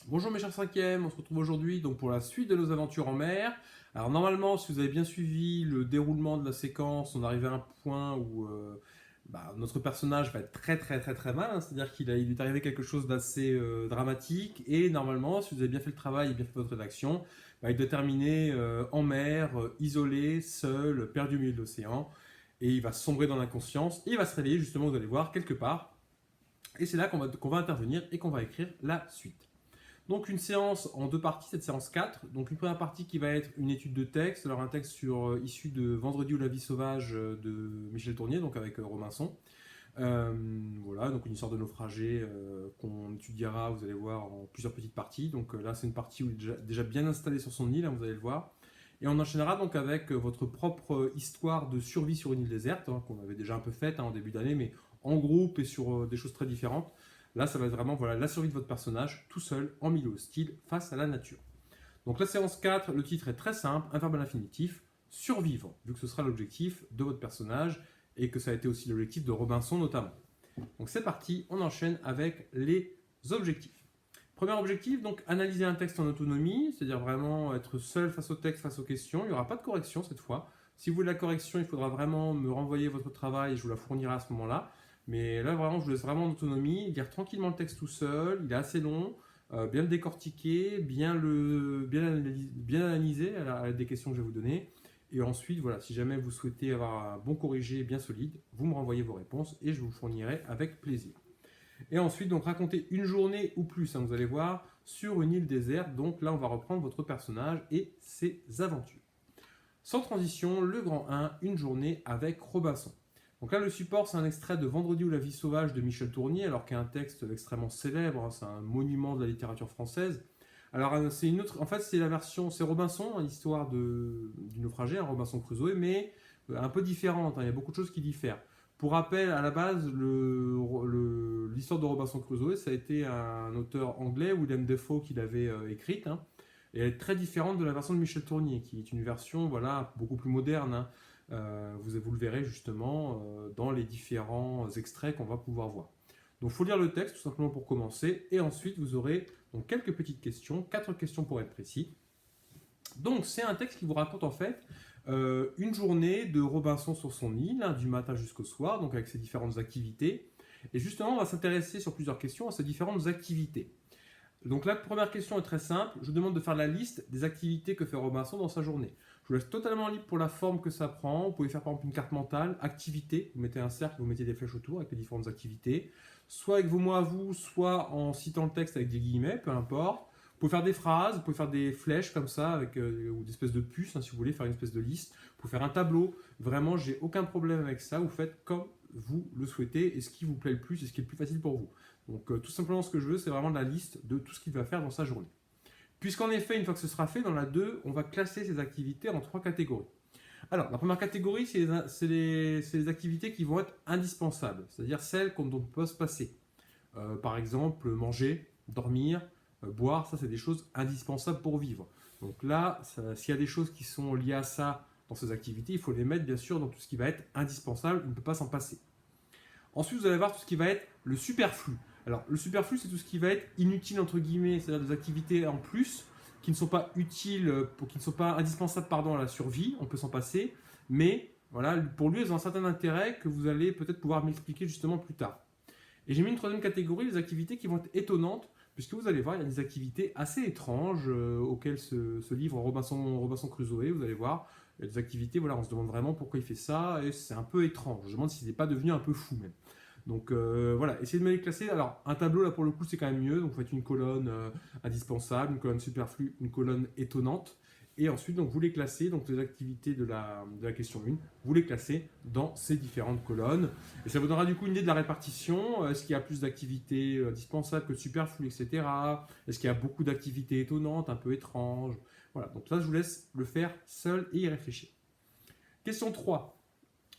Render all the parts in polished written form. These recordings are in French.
Bonjour mes chers cinquièmes, on se retrouve aujourd'hui donc pour la suite de nos aventures en mer. Alors normalement, si vous avez bien suivi le déroulement de la séquence, on arrive à un point où notre personnage va être très mal, hein. C'est-à-dire il lui est arrivé quelque chose d'assez dramatique et normalement, si vous avez bien fait le travail et bien fait votre rédaction, il doit terminer en mer, isolé, seul, perdu au milieu de l'océan et il va sombrer dans l'inconscience et il va se réveiller justement, vous allez voir, quelque part. Et c'est là qu'on va intervenir et qu'on va écrire la suite. Donc une séance en deux parties, cette séance 4. Donc une première partie qui va être une étude de texte, alors un texte issu de Vendredi ou la vie sauvage de Michel Tournier, donc avec Robinson. Voilà, donc une histoire de naufragé qu'on étudiera, vous allez voir, en plusieurs petites parties. Donc là, c'est une partie où il est déjà bien installé sur son île, hein, vous allez le voir. Et on enchaînera donc avec votre propre histoire de survie sur une île déserte, hein, qu'on avait déjà un peu faite en début d'année, mais en groupe et sur des choses très différentes. Là, ça va être vraiment la survie de votre personnage, tout seul, en milieu hostile, face à la nature. Donc la séance 4, le titre est très simple, un verbe à l'infinitif, survivre, vu que ce sera l'objectif de votre personnage et que ça a été aussi l'objectif de Robinson notamment. Donc c'est parti, on enchaîne avec les objectifs. Premier objectif, donc analyser un texte en autonomie, c'est-à-dire vraiment être seul face au texte, face aux questions. Il n'y aura pas de correction cette fois. Si vous voulez la correction, il faudra vraiment me renvoyer votre travail et je vous la fournirai à ce moment-là. Mais là, vraiment, je vous laisse vraiment en autonomie, lire tranquillement le texte tout seul. Il est assez long, bien le décortiquer, bien analyser à des questions que je vais vous donner. Et ensuite, voilà, si jamais vous souhaitez avoir un bon corrigé bien solide, vous me renvoyez vos réponses et je vous fournirai avec plaisir. Et ensuite, donc, raconter une journée ou plus, hein, vous allez voir, sur une île déserte. Donc là, on va reprendre votre personnage et ses aventures. Sans transition, le grand 1, une journée avec Robinson. Donc là, le support, c'est un extrait de Vendredi ou la vie sauvage de Michel Tournier, alors qu'il y a un texte extrêmement célèbre, hein, c'est un monument de la littérature française. Alors, c'est une autre, en fait, c'est la version, c'est Robinson, hein, l'histoire du naufragé, hein, Robinson Crusoe, mais un peu différente, hein, il y a beaucoup de choses qui diffèrent. Pour rappel, à la base, l'histoire de Robinson Crusoe, ça a été un auteur anglais, William Defoe, qui l'avait écrite, hein, et elle est très différente de la version de Michel Tournier, qui est une version voilà, beaucoup plus moderne, hein. Vous le verrez justement dans les différents extraits qu'on va pouvoir voir. Donc il faut lire le texte tout simplement pour commencer, et ensuite vous aurez donc, quelques petites questions, 4 questions pour être précis. Donc c'est un texte qui vous raconte en fait une journée de Robinson sur son île, hein, du matin jusqu'au soir, donc avec ses différentes activités. Et justement, on va s'intéresser sur plusieurs questions à ces différentes activités. Donc la première question est très simple. Je vous demande de faire la liste des activités que fait Robinson dans sa journée. Je vous laisse totalement libre pour la forme que ça prend. Vous pouvez faire par exemple une carte mentale, activité. Vous mettez un cercle, vous mettez des flèches autour avec les différentes activités. Soit avec vos mots à vous, soit en citant le texte avec des guillemets, peu importe. Vous pouvez faire des phrases, vous pouvez faire des flèches comme ça, ou des espèces de puces, hein, si vous voulez faire une espèce de liste. Vous pouvez faire un tableau. Vraiment, j'ai aucun problème avec ça. Vous faites comme vous le souhaitez et ce qui vous plaît le plus et ce qui est le plus facile pour vous. Donc tout simplement ce que je veux, c'est vraiment la liste de tout ce qu'il va faire dans sa journée. Puisqu'en effet, une fois que ce sera fait, dans la 2, on va classer ces activités en 3 catégories. Alors, la première catégorie, c'est les activités qui vont être indispensables, c'est-à-dire celles dont on peut se passer. Par exemple, manger, dormir, boire, ça c'est des choses indispensables pour vivre. Donc là, s'il y a des choses qui sont liées à ça dans ces activités, il faut les mettre bien sûr dans tout ce qui va être indispensable, il ne peut pas s'en passer. Ensuite, vous allez voir tout ce qui va être le superflu. Alors, le superflu, c'est tout ce qui va être inutile, entre guillemets, c'est-à-dire des activités en plus qui ne sont pas utiles, qui ne sont pas indispensables à la survie, on peut s'en passer, mais voilà, pour lui, elles ont un certain intérêt que vous allez peut-être pouvoir m'expliquer justement plus tard. Et j'ai mis une troisième catégorie, les activités qui vont être étonnantes, puisque vous allez voir, il y a des activités assez étranges auxquelles se livre Robinson Crusoe, vous allez voir. Il y a des activités, voilà, on se demande vraiment pourquoi il fait ça, et c'est un peu étrange. Je me demande s'il n'est pas devenu un peu fou même. Donc voilà, essayez de me les classer. Alors, un tableau, là, pour le coup, c'est quand même mieux. Donc, vous faites une colonne indispensable, une colonne superflue, une colonne étonnante. Et ensuite, donc, vous les classez, donc les activités de la question 1, vous les classez dans ces différentes colonnes. Et ça vous donnera du coup une idée de la répartition. Est-ce qu'il y a plus d'activités indispensables que de superflues, etc. Est-ce qu'il y a beaucoup d'activités étonnantes, un peu étranges? Voilà, donc là, je vous laisse le faire seul et y réfléchir. Question 3.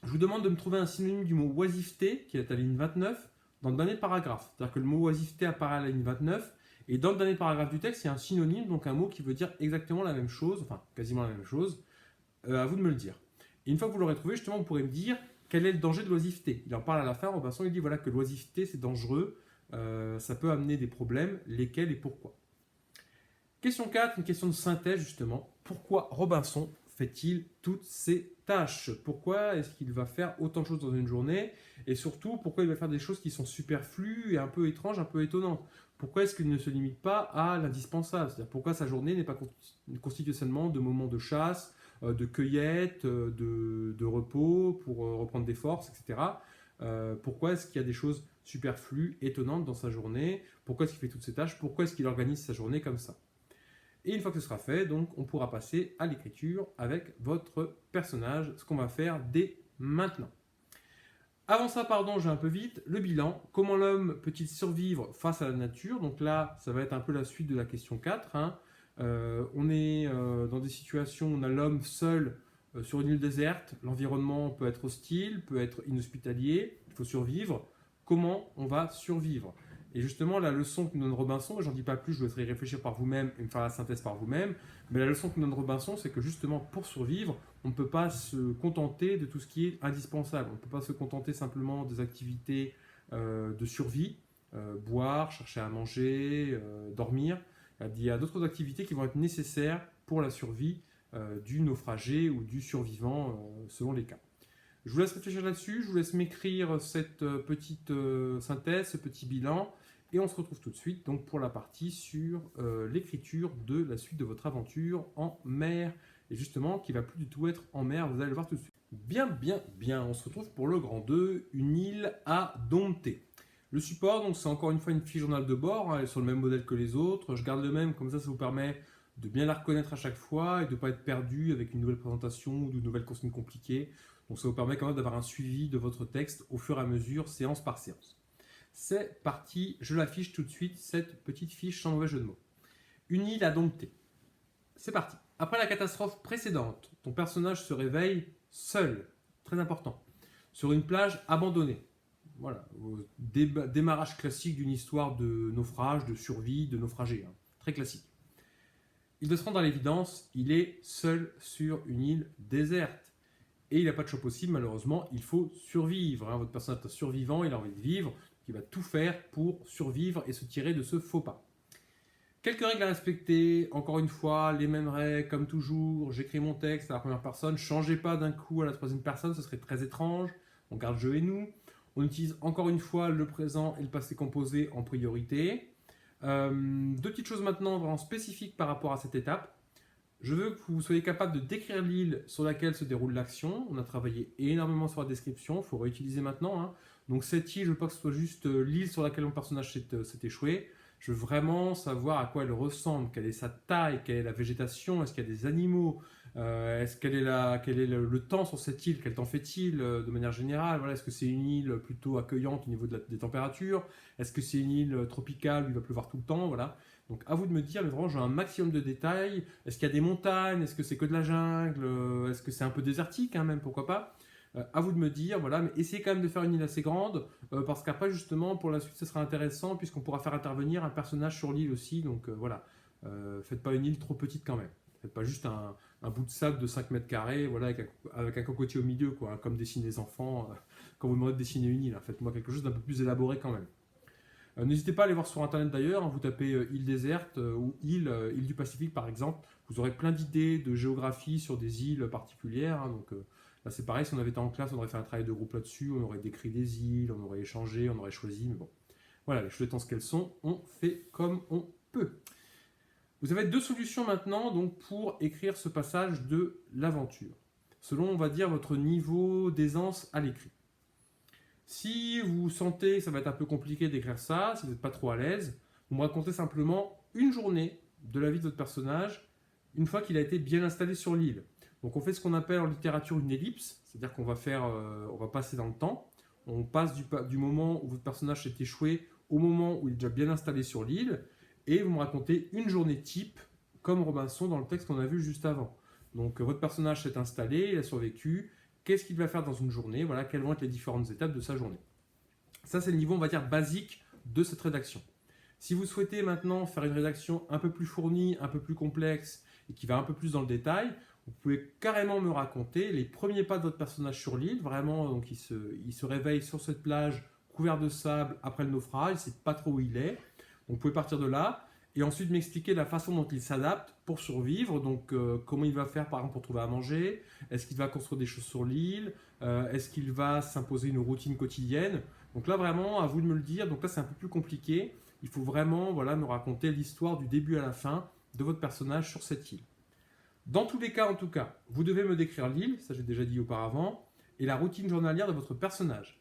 Je vous demande de me trouver un synonyme du mot oisiveté, qui est à la ligne 29, dans le dernier paragraphe. C'est-à-dire que le mot oisiveté apparaît à la ligne 29, et dans le dernier paragraphe du texte, il y a un synonyme, donc un mot qui veut dire exactement la même chose, enfin quasiment la même chose. À vous de me le dire. Et une fois que vous l'aurez trouvé, justement, vous pourrez me dire quel est le danger de l'oisiveté. Il en parle à la fin, Robinson, il dit voilà que l'oisiveté, c'est dangereux, ça peut amener des problèmes, lesquels et pourquoi. Question 4, une question de synthèse justement. Pourquoi Robinson fait-il toutes ces tâches? Pourquoi est-ce qu'il va faire autant de choses dans une journée? Et surtout, pourquoi il va faire des choses qui sont superflues et un peu étranges, un peu étonnantes? Pourquoi est-ce qu'il ne se limite pas à l'indispensable? C'est-à-dire pourquoi sa journée n'est pas constituée seulement de moments de chasse, de cueillette, de repos pour reprendre des forces, etc. Pourquoi est-ce qu'il y a des choses superflues, étonnantes dans sa journée? Pourquoi est-ce qu'il fait toutes ces tâches? Pourquoi est-ce qu'il organise sa journée comme ça? Et une fois que ce sera fait, donc, on pourra passer à l'écriture avec votre personnage, ce qu'on va faire dès maintenant. Avant ça, pardon, j'ai un peu vite, le bilan. Comment l'homme peut-il survivre face à la nature? Donc là, ça va être un peu la suite de la question 4. On est dans des situations où on a l'homme seul sur une île déserte. L'environnement peut être hostile, peut être inhospitalier. Il faut survivre. Comment on va survivre? Et justement, la leçon que nous donne Robinson, et j'en dis pas plus, je vous laisserai y réfléchir par vous-même et me faire la synthèse par vous-même, mais la leçon que nous donne Robinson, c'est que justement, pour survivre, on ne peut pas se contenter de tout ce qui est indispensable. On ne peut pas se contenter simplement des activités de survie, boire, chercher à manger, dormir. Il y a d'autres activités qui vont être nécessaires pour la survie du naufragé ou du survivant, selon les cas. Je vous laisse réfléchir là-dessus, je vous laisse m'écrire cette petite synthèse, ce petit bilan, et on se retrouve tout de suite donc, pour la partie sur l'écriture de la suite de votre aventure en mer, et justement qui va plus du tout être en mer, vous allez le voir tout de suite. Bien, on se retrouve pour le grand 2, une île à dompter. Le support, donc c'est encore une fois une fiche journal de bord, elle est sur le même modèle que les autres, je garde le même, comme ça vous permet de bien la reconnaître à chaque fois et de ne pas être perdu avec une nouvelle présentation ou de nouvelles consignes compliquées. Donc ça vous permet quand même d'avoir un suivi de votre texte au fur et à mesure, séance par séance. C'est parti, je l'affiche tout de suite, cette petite fiche sans mauvais jeu de mots. Une île à dompter. C'est parti. Après la catastrophe précédente, ton personnage se réveille seul, très important, sur une plage abandonnée. Voilà, démarrage classique d'une histoire de naufrage, de survie, de naufragé, très classique. Il doit se rendre à l'évidence, il est seul sur une île déserte. Et il n'a pas de choix possible, malheureusement, il faut survivre. Votre personnage est un survivant, il a envie de vivre, il va tout faire pour survivre et se tirer de ce faux pas. Quelques règles à respecter, encore une fois, les mêmes règles, comme toujours, j'écris mon texte à la première personne, changez pas d'un coup à la troisième personne, ce serait très étrange, on garde je et nous. On utilise encore une fois le présent et le passé composé en priorité. Deux petites choses maintenant vraiment spécifiques par rapport à cette étape. Je veux que vous soyez capable de décrire l'île sur laquelle se déroule l'action. On a travaillé énormément sur la description, il faut réutiliser maintenant. Donc cette île, je veux pas que ce soit juste l'île sur laquelle mon personnage s'est échoué. Je veux vraiment savoir à quoi elle ressemble, quelle est sa taille, quelle est la végétation, est-ce qu'il y a des animaux, quel est le temps sur cette île, quel temps fait-il de manière générale, voilà, est-ce que c'est une île plutôt accueillante au niveau des températures, est-ce que c'est une île tropicale où il va pleuvoir tout le temps, voilà. Donc à vous de me dire, mais vraiment j'ai un maximum de détails, est-ce qu'il y a des montagnes, est-ce que c'est que de la jungle, est-ce que c'est un peu désertique même, pourquoi pas. À vous de me dire, voilà, mais essayez quand même de faire une île assez grande, parce qu'après, justement, pour la suite, ce sera intéressant, puisqu'on pourra faire intervenir un personnage sur l'île aussi, donc voilà. Faites pas une île trop petite quand même. Faites pas juste un bout de sable de 5 mètres carrés, voilà, avec un cocotier au milieu, quoi, comme dessinent les enfants quand vous demandez de dessiner une île. Faites-moi quelque chose d'un peu plus élaboré quand même. N'hésitez pas à aller voir sur internet d'ailleurs, vous tapez île déserte ou île du Pacifique par exemple, vous aurez plein d'idées de géographie sur des îles particulières, donc là c'est pareil, si on avait été en classe, on aurait fait un travail de groupe là-dessus, on aurait décrit des îles, on aurait échangé, on aurait choisi, mais bon. Voilà, les choses étant ce qu'elles sont, on fait comme on peut. Vous avez deux solutions maintenant donc, pour écrire ce passage de l'aventure, selon, on va dire, votre niveau d'aisance à l'écrit. Si vous sentez que ça va être un peu compliqué d'écrire ça, si vous n'êtes pas trop à l'aise, vous me racontez simplement une journée de la vie de votre personnage, une fois qu'il a été bien installé sur l'île. Donc on fait ce qu'on appelle en littérature une ellipse, c'est-à-dire qu'on va on va passer dans le temps. On passe du moment où votre personnage s'est échoué au moment où il est déjà bien installé sur l'île, et vous me racontez une journée type, comme Robinson dans le texte qu'on a vu juste avant. Donc votre personnage s'est installé, il a survécu, qu'est-ce qu'il va faire dans une journée, voilà, quelles vont être les différentes étapes de sa journée. Ça c'est le niveau, on va dire, basique de cette rédaction. Si vous souhaitez maintenant faire une rédaction un peu plus fournie, un peu plus complexe, et qui va un peu plus dans le détail, vous pouvez carrément me raconter les premiers pas de votre personnage sur l'île, vraiment, donc il se réveille sur cette plage couverte de sable après le naufrage, il ne sait pas trop où il est, donc vous pouvez partir de là, et ensuite m'expliquer la façon dont il s'adapte pour survivre, donc comment il va faire par exemple pour trouver à manger, est-ce qu'il va construire des choses sur l'île, est-ce qu'il va s'imposer une routine quotidienne. Donc là vraiment, à vous de me le dire, donc là c'est un peu plus compliqué, il faut vraiment voilà, me raconter l'histoire du début à la fin de votre personnage sur cette île. Dans tous les cas, en tout cas, vous devez me décrire l'île, ça j'ai déjà dit auparavant, et la routine journalière de votre personnage.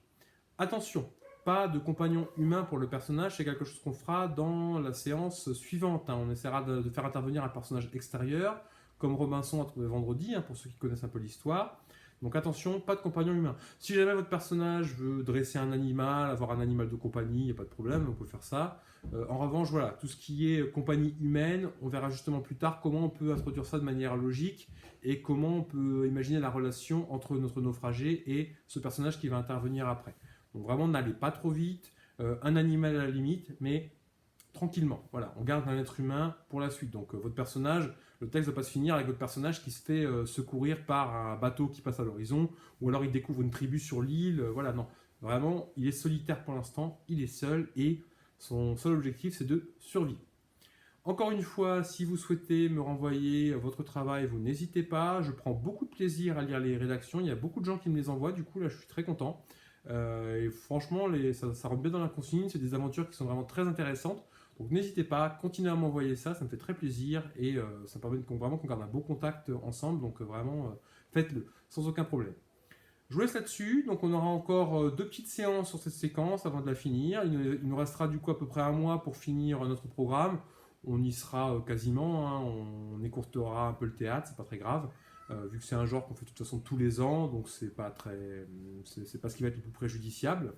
Attention, pas de compagnon humain pour le personnage, c'est quelque chose qu'on fera dans la séance suivante. On essaiera de faire intervenir un personnage extérieur, comme Robinson a trouvé vendredi, pour ceux qui connaissent un peu l'histoire. Donc attention, pas de compagnon humain. Si jamais votre personnage veut dresser un animal, avoir un animal de compagnie, il n'y a pas de problème, on peut faire ça. En revanche, voilà, tout ce qui est compagnie humaine, on verra justement plus tard comment on peut introduire ça de manière logique et comment on peut imaginer la relation entre notre naufragé et ce personnage qui va intervenir après. Donc vraiment, n'allez pas trop vite, un animal à la limite, mais tranquillement. Voilà, on garde un être humain pour la suite. Donc votre personnage, le texte ne va pas se finir avec votre personnage qui se fait secourir par un bateau qui passe à l'horizon, ou alors il découvre une tribu sur l'île. Voilà, non. Vraiment, il est solitaire pour l'instant, il est seul, et son seul objectif, c'est de survivre. Encore une fois, si vous souhaitez me renvoyer votre travail, vous n'hésitez pas. Je prends beaucoup de plaisir à lire les rédactions. Il y a beaucoup de gens qui me les envoient, du coup, là, je suis très content. Et franchement, ça rentre bien dans la consigne. C'est des aventures qui sont vraiment très intéressantes. Donc n'hésitez pas, continuez à m'envoyer ça, ça me fait très plaisir et ça permet vraiment qu'on garde un beau contact ensemble. Donc vraiment, faites-le, sans aucun problème. Je vous laisse là-dessus. Donc on aura encore 2 petites séances sur cette séquence avant de la finir. Il nous restera du coup à peu près un mois pour finir notre programme. On y sera quasiment, on écourtera un peu le théâtre, c'est pas très grave. Vu que c'est un genre qu'on fait de toute façon tous les ans, donc c'est pas ce qui va être le plus préjudiciable.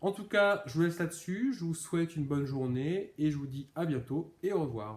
En tout cas, je vous laisse là-dessus, je vous souhaite une bonne journée et je vous dis à bientôt et au revoir.